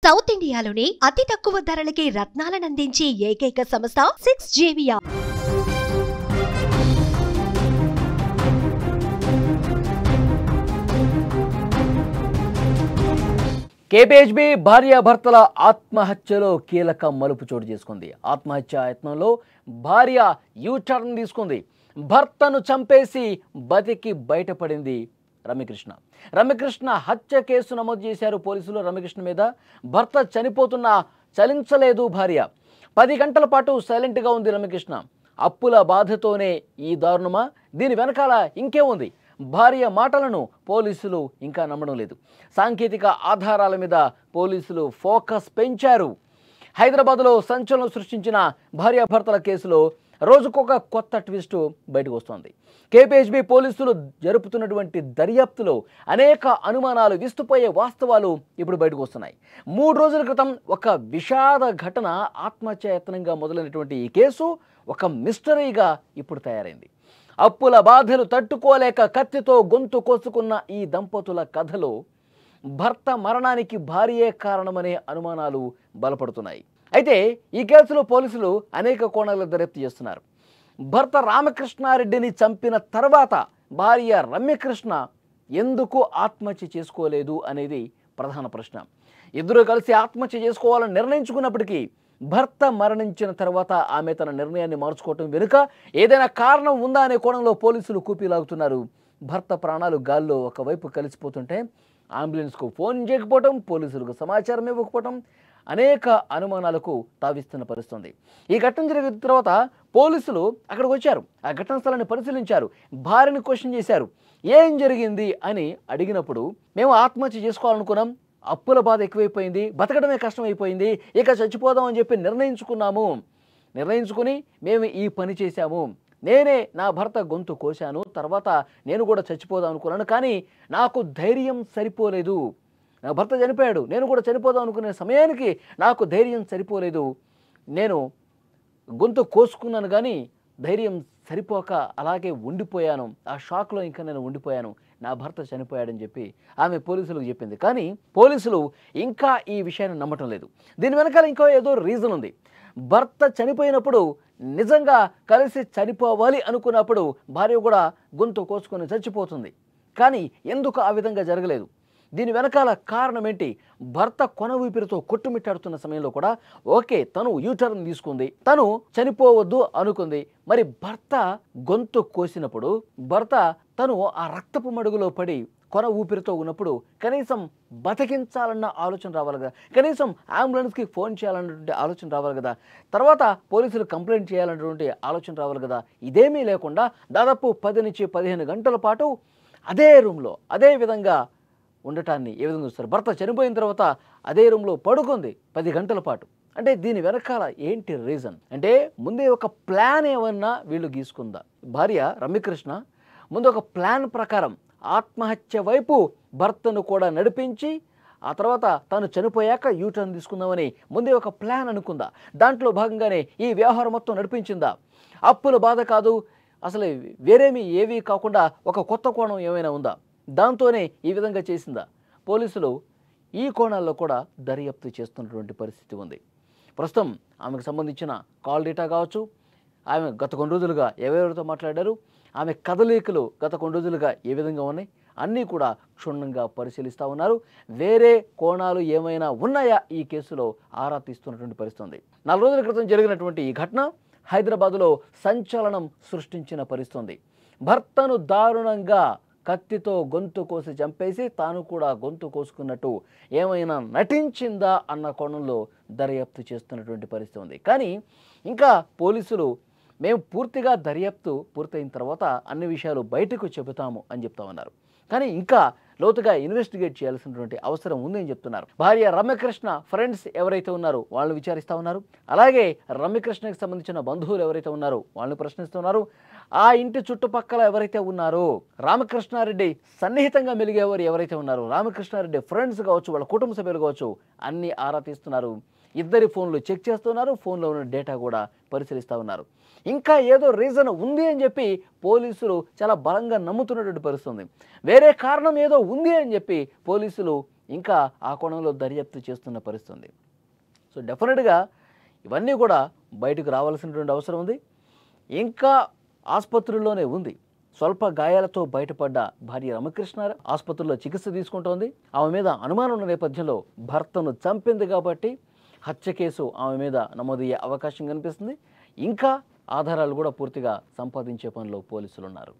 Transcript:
South ఇండియాలోనే అతి తక్కువ ధరలకి రత్నాలనందించే ఏకైక సంస్థ 6JVR. కేపీహెచ్బీ భార్యాభర్తల ఆత్మహత్యలో కీలక మలుపు చోటు చేసుకుంది. ఆత్మహత్య యత్నంలో భార్య యూటర్న్ తీసుకుంది. భర్తను చంపేసి బతికి బయటపడింది రమ్యకృష్ణ. రమ్యకృష్ణ హత్య కేసు నమోదు చేశారు పోలీసులు. రమ్యకృష్ణ మీద భర్త చనిపోతున్నా చలించలేదు భార్య. 10 గంటల పాటు సైలెంట్గా ఉంది రమ్యకృష్ణ. అప్పుల బాధతోనే ఈ దారుణమా? దీని వెనకాల ఇంకే ఉంది? భార్య మాటలను పోలీసులు ఇంకా నమ్మడం లేదు. సాంకేతిక ఆధారాల మీద పోలీసులు ఫోకస్ పెంచారు. హైదరాబాద్లో సంచలనం సృష్టించిన భార్యాభర్తల కేసులో రోజుకొక కొత్త ట్విస్ట్ బయటకు వస్తోంది. కేపీహెచ్బీ పోలీసులు జరుపుతున్నటువంటి దర్యాప్తులో అనేక అనుమానాలు, విస్తుపోయే వాస్తవాలు ఇప్పుడు బయటకు వస్తున్నాయి. 3 రోజుల క్రితం ఒక విషాద ఘటన ఆత్మహత్య యత్నంగా మొదలైనటువంటి ఈ కేసు ఒక మిస్టరీగా ఇప్పుడు తయారైంది. అప్పుల బాధలు తట్టుకోలేక కత్తితో గొంతు కోసుకున్న ఈ దంపతుల కథలో భర్త మరణానికి భార్యే కారణమనే అనుమానాలు బలపడుతున్నాయి. అయితే ఈ కేసులో పోలీసులు అనేక కోణాల్లో దర్యాప్తు చేస్తున్నారు. భర్త రామకృష్ణారెడ్డిని చంపిన తర్వాత భార్య రమ్యకృష్ణ ఎందుకు ఆత్మహత్య చేసుకోలేదు అనేది ప్రధాన ప్రశ్న. ఇద్దరు కలిసి ఆత్మహత్య చేసుకోవాలని నిర్ణయించుకున్నప్పటికీ భర్త మరణించిన తర్వాత ఆమె తన నిర్ణయాన్ని మార్చుకోవటం వెనుక ఏదైనా కారణం ఉందా అనే కోణంలో పోలీసులు కూపీలాగుతున్నారు. భర్త ప్రాణాలు గాల్లో ఒకవైపు కలిసిపోతుంటే అంబులెన్స్కు ఫోన్ చేయకపోవటం, పోలీసులకు సమాచారం ఇవ్వకపోవటం అనేక అనుమానాలకు తావిస్తున్న పరిస్థితుంది. ఈ ఘటన జరిగిన తర్వాత పోలీసులు అక్కడికి వచ్చారు. ఆ ఘటనా స్థలాన్ని పరిశీలించారు. భార్యని క్వశ్చన్ చేశారు. ఏం జరిగింది అని అడిగినప్పుడు, మేము ఆత్మహత్య చేసుకోవాలనుకున్నాం, అప్పుల బాధ ఎక్కువైపోయింది, బతకడమే కష్టమైపోయింది, ఇక చచ్చిపోదాం అని చెప్పి నిర్ణయించుకుని మేము ఈ పని చేశాము. నేనే నా భర్త గొంతు కోశాను, తర్వాత నేను కూడా చచ్చిపోదాం అనుకున్నాను, కానీ నాకు ధైర్యం సరిపోలేదు. నా భర్త చనిపోయాడు, నేను కూడా చనిపోదాం అనుకునే సమయానికి నాకు ధైర్యం సరిపోలేదు. నేను గొంతు కోసుకున్నాను కానీ ధైర్యం సరిపోక అలాగే ఉండిపోయాను. ఆ షాక్లో ఇంకా నేను ఉండిపోయాను. నా భర్త చనిపోయాడని చెప్పి ఆమె పోలీసులకు చెప్పింది. కానీ పోలీసులు ఇంకా ఈ విషయాన్ని నమ్మటం లేదు. దీని వెనకాల ఇంకో ఏదో రీజన్ ఉంది. భర్త చనిపోయినప్పుడు నిజంగా కలిసి చనిపోవాలి అనుకున్నప్పుడు భార్య కూడా గొంతు కోసుకొని చచ్చిపోతుంది. కానీ ఎందుకు ఆ విధంగా జరగలేదు? దీని వెనకాల కారణం ఏంటి? భర్త కొన ఊపిరితో కొట్టుమిట్టాడుతున్న సమయంలో కూడా ఓకే, తను యూటర్న్ తీసుకుంది, తను చనిపోవద్దు అనుకుంది. మరి భర్త గొంతు కోసినప్పుడు తను ఆ రక్తపు మడుగులో పడి కొన ఊపిరితో ఉన్నప్పుడు కనీసం బతికించాలన్న ఆలోచన రావాలి కదా, కనీసం అంబులెన్స్కి ఫోన్ చేయాలన్నటువంటి ఆలోచన రావాలి కదా, తర్వాత పోలీసులు కంప్లైంట్ చేయాలన్నటువంటి ఆలోచన రావాలి కదా. ఇదేమీ లేకుండా దాదాపు 10 నుంచి 15 గంటల పాటు అదే రూమ్లో అదే విధంగా ఉండటాన్ని ఏ విధంగా చూస్తారు? భర్త చనిపోయిన తర్వాత అదే రూమ్లో పడుకుంది 10 గంటల పాటు. అంటే దీని వెనకాల ఏంటి రీజన్? అంటే ముందే ఒక ప్లాన్ ఏమన్నా వీళ్ళు గీసుకుందా? భార్య రమ్యకృష్ణ ముందు ఒక ప్లాన్ ప్రకారం ఆత్మహత్య వైపు భర్తను కూడా నడిపించి ఆ తర్వాత తాను చనిపోయాక యూటర్న్ తీసుకుందామని ముందే ఒక ప్లాన్ అనుకుందా? దాంట్లో భాగంగానే ఈ వ్యవహారం మొత్తం నడిపించిందా? అప్పుల బాధ కాదు, అసలు వేరేమీ ఏవీ కాకుండా ఒక కొత్త కోణం ఏమైనా ఉందా? దాంతోనే ఈ విధంగా చేసిందా? పోలీసులు ఈ కోణాల్లో కూడా దర్యాప్తు చేస్తున్నటువంటి పరిస్థితి ఉంది. ప్రస్తుతం ఆమెకు సంబంధించిన కాల్ డేటా కావచ్చు, ఆమె గత కొన్ని రోజులుగా ఎవరెవరితో మాట్లాడారు, ఆమె కదలికలు గత కొన్ని రోజులుగా ఏ విధంగా ఉన్నాయి, అన్నీ కూడా క్షుణ్ణంగా పరిశీలిస్తూ ఉన్నారు. వేరే కోణాలు ఏమైనా ఉన్నాయా ఈ కేసులో ఆరా తీస్తున్నటువంటి పరిస్థితి ఉంది. 4 రోజుల క్రితం జరిగినటువంటి ఈ ఘటన హైదరాబాదులో సంచలనం సృష్టించిన పరిస్థితి ఉంది. భర్తను దారుణంగా కత్తితో గొంతు కోసి చంపేసి తాను కూడా గొంతు కోసుకున్నట్టు ఏమైనా నటించిందా అన్న కోణంలో దర్యాప్తు చేస్తున్నటువంటి పరిస్థితి ఉంది. కానీ ఇంకా పోలీసులు మేము పూర్తిగా దర్యాప్తు పూర్తయిన తర్వాత అన్ని విషయాలు బయటకు చెబుతాము అని చెప్తా ఉన్నారు. కానీ ఇంకా లోతుగా ఇన్వెస్టిగేట్ చేయాల్సినటువంటి అవసరం ఉంది అని చెప్తున్నారు. భార్య రమ్యకృష్ణ ఫ్రెండ్స్ ఎవరైతే ఉన్నారో వాళ్ళని విచారిస్తూ ఉన్నారు. అలాగే రమ్యకృష్ణకి సంబంధించిన బంధువులు ఎవరైతే ఉన్నారో వాళ్ళని ప్రశ్నిస్తున్నారు. ఆ ఇంటి చుట్టుపక్కల ఎవరైతే ఉన్నారో రామకృష్ణారెడ్డి సన్నిహితంగా మెలిగేవారు ఎవరైతే ఉన్నారో రామకృష్ణారెడ్డి ఫ్రెండ్స్ కావచ్చు, వాళ్ళ కుటుంబ సభ్యులు కావచ్చు, అన్నీ ఆరా తీస్తున్నారు. ఇద్దరి ఫోన్లు చెక్ చేస్తున్నారు. ఫోన్లో ఉన్న డేటా కూడా పరిశీలిస్తూ ఉన్నారు. ఇంకా ఏదో రీజన్ ఉంది అని చెప్పి పోలీసులు చాలా బలంగా నమ్ముతున్నటువంటి పరిస్థితి ఉంది. వేరే కారణం ఏదో ఉంది అని చెప్పి పోలీసులు ఇంకా ఆ కోణంలో దర్యాప్తు చేస్తున్న పరిస్థితి ఉంది. సో డెఫినెట్గా ఇవన్నీ కూడా బయటకు రావాల్సినటువంటి అవసరం ఉంది. ఇంకా ఆసుపత్రుల్లోనే ఉంది. స్వల్ప గాయాలతో బయటపడ్డ భార్య రమకృష్ణ ఆసుపత్రిలో చికిత్స తీసుకుంటోంది. ఆమె మీద అనుమానం ఉన్న నేపథ్యంలో భర్తను చంపింది కాబట్టి హత్య కేసు ఆమె మీద నమోదయ్యే అవకాశం కనిపిస్తుంది. ఇంకా ఆధారాలు కూడా పూర్తిగా సంపాదించే పనిలో పోలీసులు ఉన్నారు.